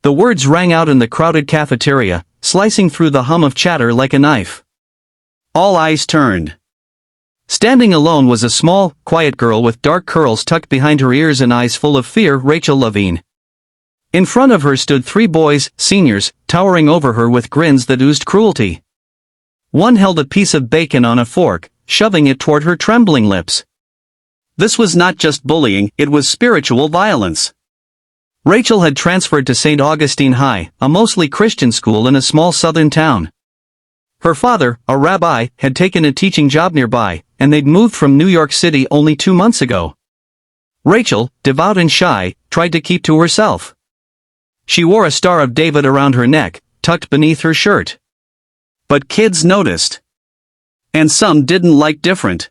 The words rang out in the crowded cafeteria, slicing through the hum of chatter like a knife. All eyes turned. Standing alone was a small, quiet girl with dark curls tucked behind her ears and eyes full of fear, Rachel Levine. In front of her stood 3 boys, seniors, towering over her with grins that oozed cruelty. One held a piece of bacon on a fork, shoving it toward her trembling lips. This was not just bullying, it was spiritual violence. Rachel had transferred to St. Augustine High, a mostly Christian school in a small southern town. Her father, a rabbi, had taken a teaching job nearby, and they'd moved from New York City only 2 months ago. Rachel, devout and shy, tried to keep to herself. She wore a Star of David around her neck, tucked beneath her shirt. But kids noticed. And some didn't like different.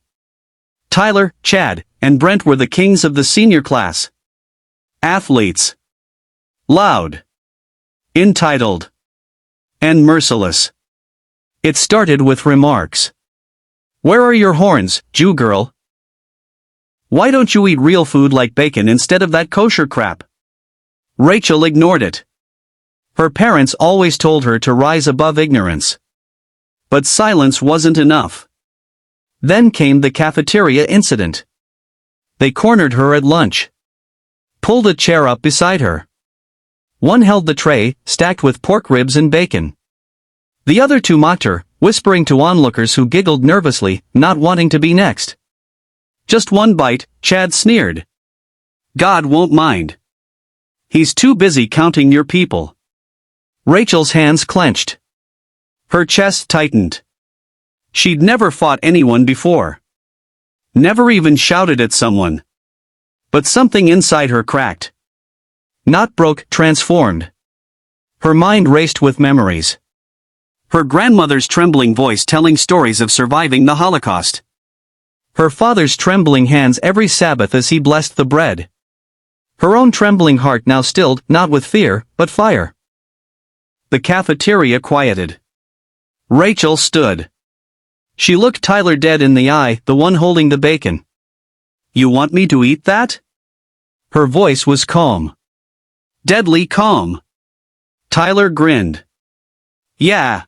Tyler, Chad, and Brent were the kings of the senior class. Athletes. Loud. Entitled. And merciless. It started with remarks. "Where are your horns, Jew girl? Why don't you eat real food like bacon instead of that kosher crap?" Rachel ignored it. Her parents always told her to rise above ignorance. But silence wasn't enough. Then came the cafeteria incident. They cornered her at lunch. Pulled a chair up beside her. One held the tray, stacked with pork ribs and bacon. The other 2 mocked her, whispering to onlookers who giggled nervously, not wanting to be next. "Just one bite," Chad sneered. "God won't mind. He's too busy counting your people." Rachel's hands clenched. Her chest tightened. She'd never fought anyone before. Never even shouted at someone. But something inside her cracked. Not broke, transformed. Her mind raced with memories. Her grandmother's trembling voice telling stories of surviving the Holocaust. Her father's trembling hands every Sabbath as he blessed the bread. Her own trembling heart now stilled, not with fear, but fire. The cafeteria quieted. Rachel stood. She looked Tyler dead in the eye, the one holding the bacon. "You want me to eat that?" Her voice was calm. Deadly calm. Tyler grinned. "Yeah.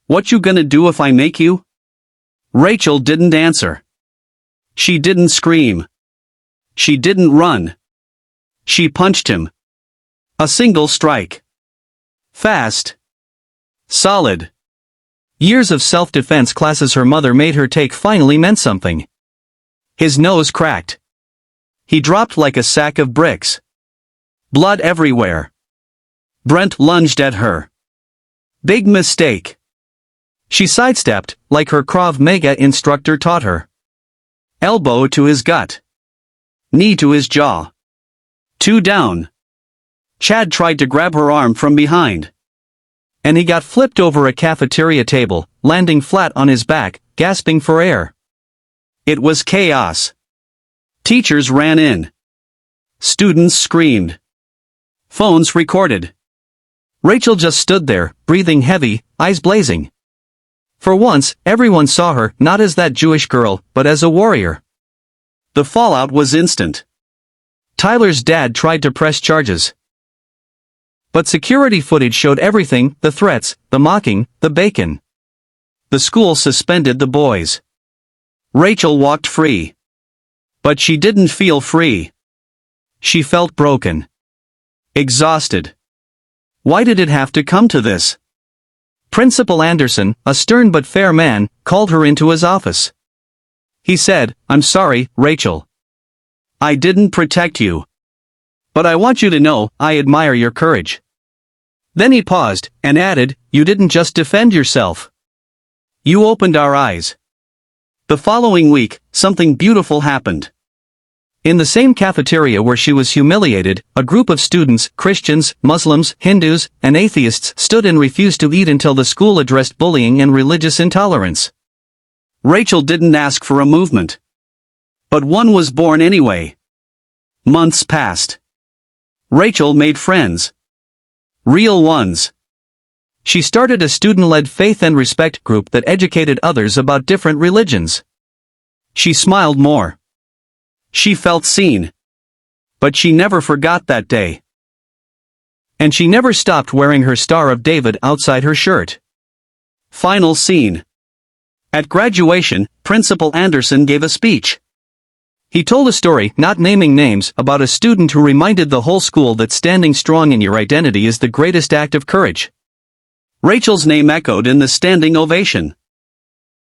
What you gonna do if I make you?" Rachel didn't answer. She didn't scream. She didn't run. She punched him. A single strike. Fast. Solid. Years of self-defense classes her mother made her take finally meant something. His nose cracked. He dropped like a sack of bricks. Blood everywhere. Brent lunged at her. Big mistake. She sidestepped, like her Krav Maga instructor taught her. Elbow to his gut. Knee to his jaw. 2 down. Chad tried to grab her arm from behind. And he got flipped over a cafeteria table, landing flat on his back, gasping for air. It was chaos. Teachers ran in. Students screamed. Phones recorded. Rachel just stood there, breathing heavy, eyes blazing. For once, everyone saw her, not as that Jewish girl, but as a warrior. The fallout was instant. Tyler's dad tried to press charges. But security footage showed everything, the threats, the mocking, the bacon. The school suspended the boys. Rachel walked free. But she didn't feel free. She felt broken. Exhausted. Why did it have to come to this? Principal Anderson, a stern but fair man, called her into his office. He said, "I'm sorry, Rachel. I didn't protect you. But I want you to know, I admire your courage." Then he paused, and added, "You didn't just defend yourself. You opened our eyes." The following week, something beautiful happened. In the same cafeteria where she was humiliated, a group of students, Christians, Muslims, Hindus, and atheists stood and refused to eat until the school addressed bullying and religious intolerance. Rachel didn't ask for a movement. But one was born anyway. Months passed. Rachel made friends. Real ones. She started a student-led faith and respect group that educated others about different religions. She smiled more. She felt seen. But she never forgot that day. And she never stopped wearing her Star of David outside her shirt. Final scene. At graduation, Principal Anderson gave a speech. He told a story, not naming names, about a student who reminded the whole school that standing strong in your identity is the greatest act of courage. Rachel's name echoed in the standing ovation.